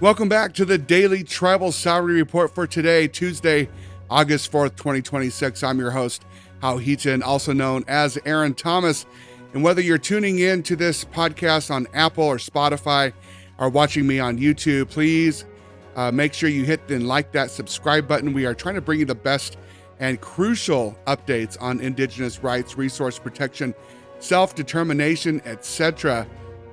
Welcome back to the Daily Tribal Salary Report for today, Tuesday, August 4th, 2026. I'm your host, Hal Heaton, also known as Aaron Thomas. And whether you're tuning in to this podcast on Apple or Spotify or watching me on YouTube, please make sure you hit and like that subscribe button. We are trying to bring you the best and crucial updates on Indigenous rights, resource protection, self-determination, etc.,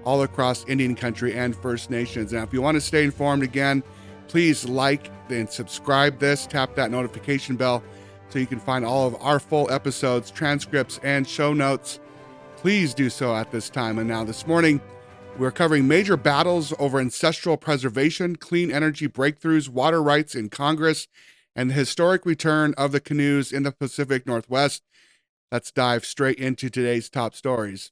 all across Indian country and First Nations. Now, if you want to stay informed again, please like and subscribe this, tap that notification bell so you can find all of our full episodes, transcripts, and show notes. Please do so at this time. And now this morning, we're covering major battles over ancestral preservation, clean energy breakthroughs, water rights in Congress, and the historic return of the canoes in the Pacific Northwest. Let's dive straight into today's top stories.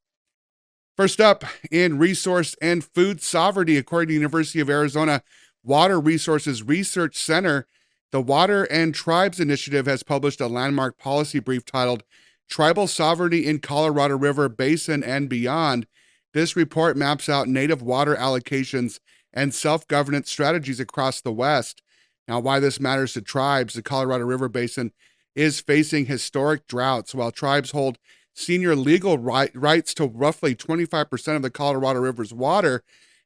First up, in resource and food sovereignty, according to the University of Arizona Water Resources Research Center, the Water and Tribes Initiative has published a landmark policy brief titled Tribal Sovereignty in Colorado River Basin and Beyond. This report maps out native water allocations and self-governance strategies across the West. Now, why this matters to tribes: the Colorado River Basin is facing historic droughts, while tribes hold senior legal rights to roughly 25% of the Colorado River's water.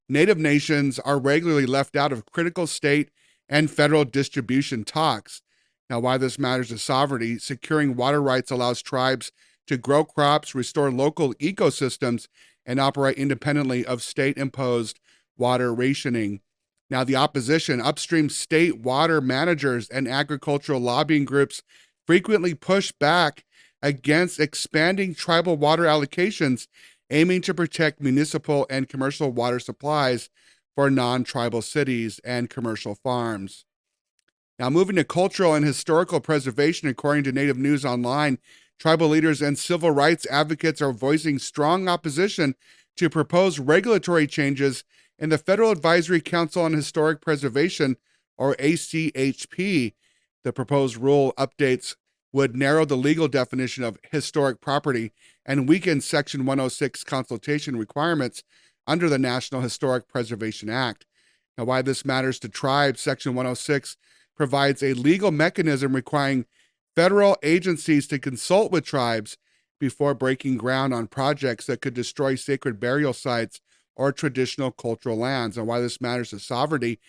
Native nations are regularly left out of critical state and federal distribution talks. Now, why this matters to sovereignty: securing water rights allows tribes to grow crops, restore local ecosystems, and operate independently of state-imposed water rationing. Now, the opposition, upstream state water managers and agricultural lobbying groups frequently push back against expanding tribal water allocations, aiming to protect municipal and commercial water supplies for non-tribal cities and commercial farms. Now, moving to cultural and historical preservation, according to Native News Online, tribal leaders and civil rights advocates are voicing strong opposition to proposed regulatory changes in the Federal Advisory Council on Historic Preservation, or ACHP. The proposed rule updates would narrow the legal definition of historic property and weaken Section 106 consultation requirements under the National Historic Preservation Act. Now, why this matters to tribes: Section 106 provides a legal mechanism requiring federal agencies to consult with tribes before breaking ground on projects that could destroy sacred burial sites or traditional cultural lands. And why this matters to sovereignty: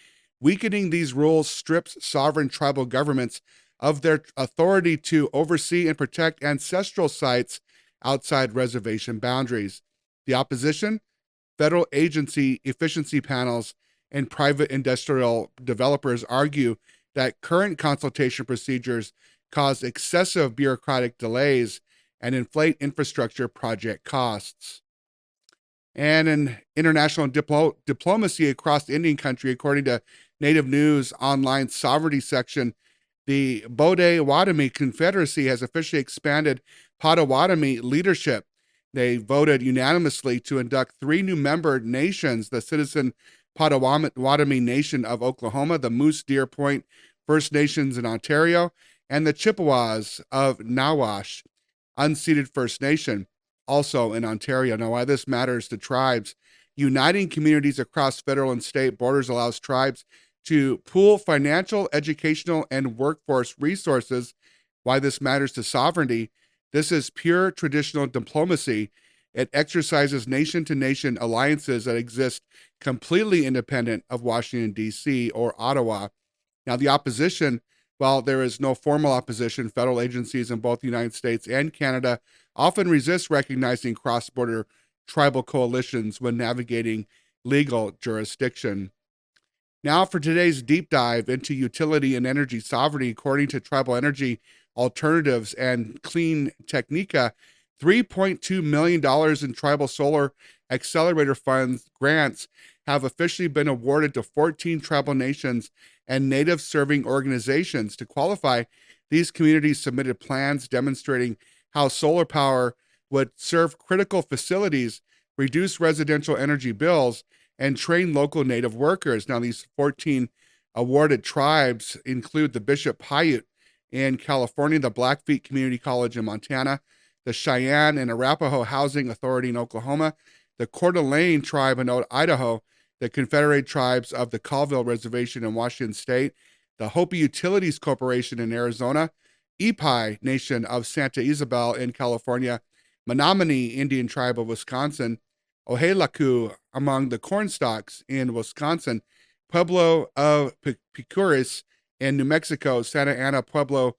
weakening these rules strips sovereign tribal governments of their authority to oversee and protect ancestral sites outside reservation boundaries. The opposition: federal agency efficiency panels and private industrial developers argue that current consultation procedures cause excessive bureaucratic delays and inflate infrastructure project costs. And in international diplomacy across Indian country, according to Native News Online sovereignty section, the Potawatomi Confederacy has officially expanded Potawatomi leadership. They voted unanimously to induct 3 new member nations: the Citizen Potawatomi Nation of Oklahoma, the Moose Deer Point First Nations in Ontario, and the Chippewas of Nawash, unceded First Nation, also in Ontario. Now, why this matters to tribes: uniting communities across federal and state borders allows tribes to pool financial, educational, and workforce resources. Why this matters to sovereignty: this is pure traditional diplomacy. It exercises nation-to-nation alliances that exist completely independent of Washington, D.C. or Ottawa. Now, the opposition: while there is no formal opposition, federal agencies in both the United States and Canada often resist recognizing cross-border tribal coalitions when navigating legal jurisdiction. Now for today's deep dive into utility and energy sovereignty, according to Tribal Energy Alternatives and Clean Technica, $3.2 million in tribal solar accelerator funds grants have officially been awarded to 14 tribal nations and native serving organizations. To qualify, these communities submitted plans demonstrating how solar power would serve critical facilities, reduce residential energy bills, and train local native workers. Now, these 14 awarded tribes include the Bishop Paiute in California, the Blackfeet Community College in Montana, the Cheyenne and Arapaho Housing Authority in Oklahoma, the Coeur d'Alene tribe in Idaho, the Confederated Tribes of the Colville Reservation in Washington State, the Hopi Utilities Corporation in Arizona, Ipai Nation of Santa Isabel in California, Menominee Indian Tribe of Wisconsin, Ohelaku among the Cornstalks in Wisconsin, Pueblo of Picuris in New Mexico, Santa Ana Pueblo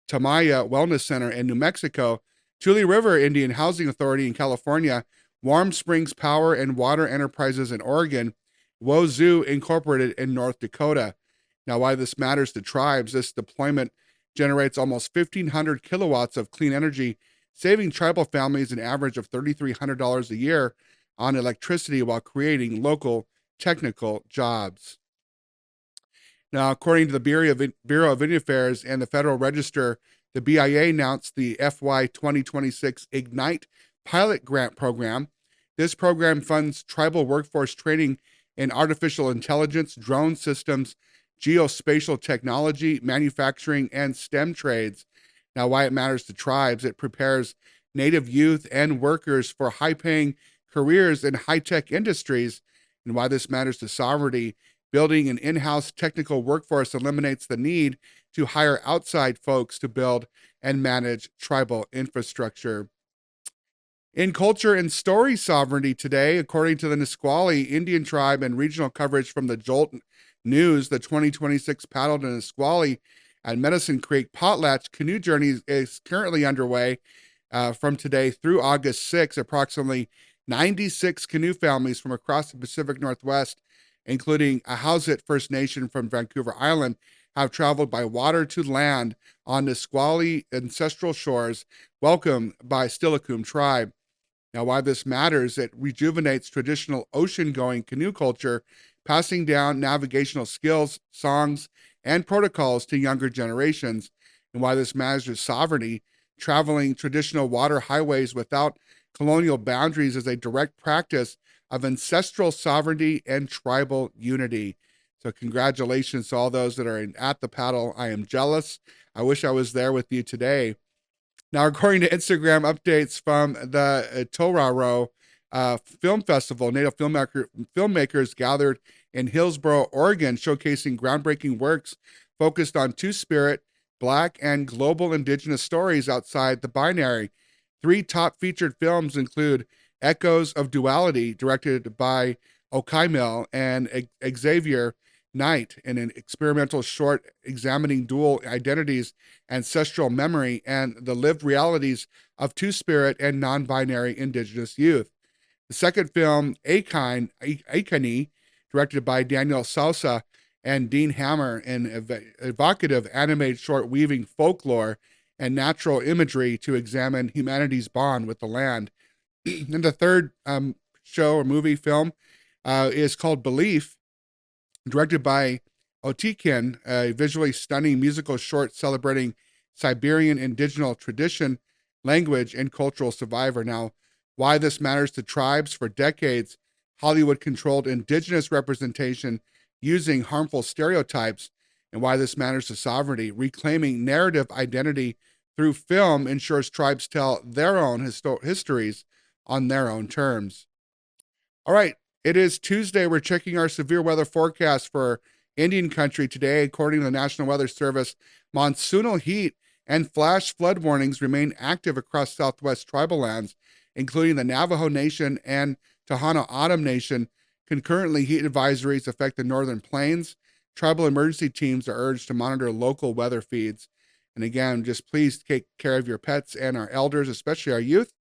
Tamaya Wellness Center in New Mexico, Tule River Indian Housing Authority in California, Warm Springs Power and Water Enterprises in Oregon, Wozoo Incorporated in North Dakota. Now, why this matters to tribes, this deployment generates almost 1,500 kilowatts of clean energy, saving tribal families an average of $3,300 a year on electricity while creating local technical jobs. Now, according to the Bureau of Indian Affairs and the Federal Register, the BIA announced the FY 2026 Ignite Pilot Grant Program. This program funds tribal workforce training in artificial intelligence, drone systems, geospatial technology, manufacturing, and STEM trades. Now, why it matters to tribes, it prepares Native youth and workers for high-paying careers in high-tech industries. And why this matters to sovereignty, building an in-house technical workforce eliminates the need to hire outside folks to build and manage tribal infrastructure. In culture and story sovereignty today, according to the Nisqually Indian Tribe and regional coverage from the Jolt News, the 2026 Paddle to Nisqually at Medicine Creek Potlatch Canoe Journey is currently underway from today through August 6. Approximately 96 canoe families from across the Pacific Northwest, including a Hauset First Nation from Vancouver Island, have traveled by water to land on Nisqually ancestral shores, welcomed by Steilacoom Tribe. Now, why this matters, it rejuvenates traditional ocean-going canoe culture, passing down navigational skills, songs, and protocols to younger generations. And why this matters is sovereignty. Traveling traditional water highways without colonial boundaries is a direct practice of ancestral sovereignty and tribal unity. So congratulations to all those that are at the paddle. I am jealous. I wish I was there with you today. Now, according to Instagram updates from the Toraro Film Festival, Native filmmakers gathered in Hillsboro, Oregon, showcasing groundbreaking works focused on Two-Spirit, Black, and global Indigenous stories outside the binary. 3 top featured films include Echoes of Duality, directed by Okaimel and Xavier Knight, in an experimental short examining dual identities, ancestral memory, and the lived realities of Two-Spirit and non-binary Indigenous youth. The second film, Aikani, directed by Daniel Sousa and Dean Hammer, an evocative animated short weaving folklore and natural imagery to examine humanity's bond with the land. And the third show or movie film is called Belief, directed by Otikin, a visually stunning musical short celebrating Siberian indigenous tradition, language, and cultural survivor. Now, why this matters to tribes: for decades, Hollywood controlled Indigenous representation using harmful stereotypes. And why this matters to sovereignty: reclaiming narrative identity through film ensures tribes tell their own histories on their own terms. All right, it is Tuesday. We're checking our severe weather forecast for Indian country today. According to the National Weather Service, monsoonal heat and flash flood warnings remain active across Southwest tribal lands, including the Navajo Nation and Tohono O'odham Nation. Concurrently, heat advisories affect the northern plains. Tribal emergency teams are urged to monitor local weather feeds. And again, just please take care of your pets and our elders, especially our youth.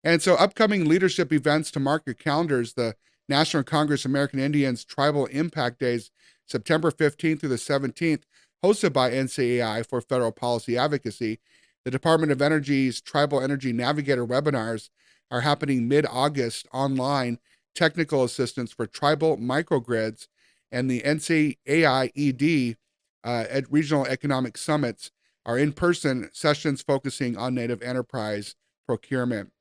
And so upcoming leadership events to mark your calendars: the National Congress of American Indians Tribal Impact Days, September 15th through the 17th, hosted by NCAI for Federal Policy Advocacy. The Department of Energy's Tribal Energy Navigator webinars are happening mid-August online. Technical assistance for tribal microgrids and the NCAI-ED at regional economic summits are in-person sessions focusing on Native enterprise procurement.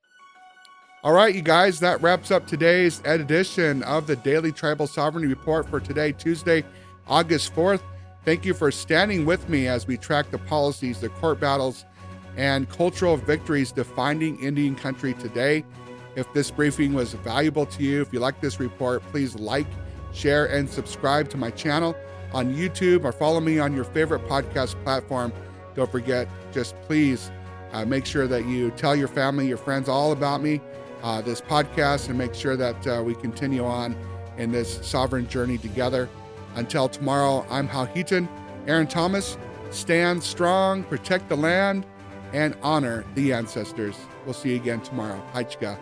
All right, you guys, that wraps up today's edition of the Daily Tribal Sovereignty Report for today, Tuesday, August 4th. Thank you for standing with me as we track the policies, the court battles, and cultural victories defining Indian country today. If this briefing was valuable to you, if you like this report, please like, share, and subscribe to my channel on YouTube, or follow me on your favorite podcast platform. Don't forget, just please make sure that you tell your family, your friends all about me, this podcast, and make sure that we continue on in this sovereign journey together. Until tomorrow, I'm Hal Heaton, Aaron Thomas. Stand strong, protect the land, and honor the ancestors. We'll see you again tomorrow. Haichka.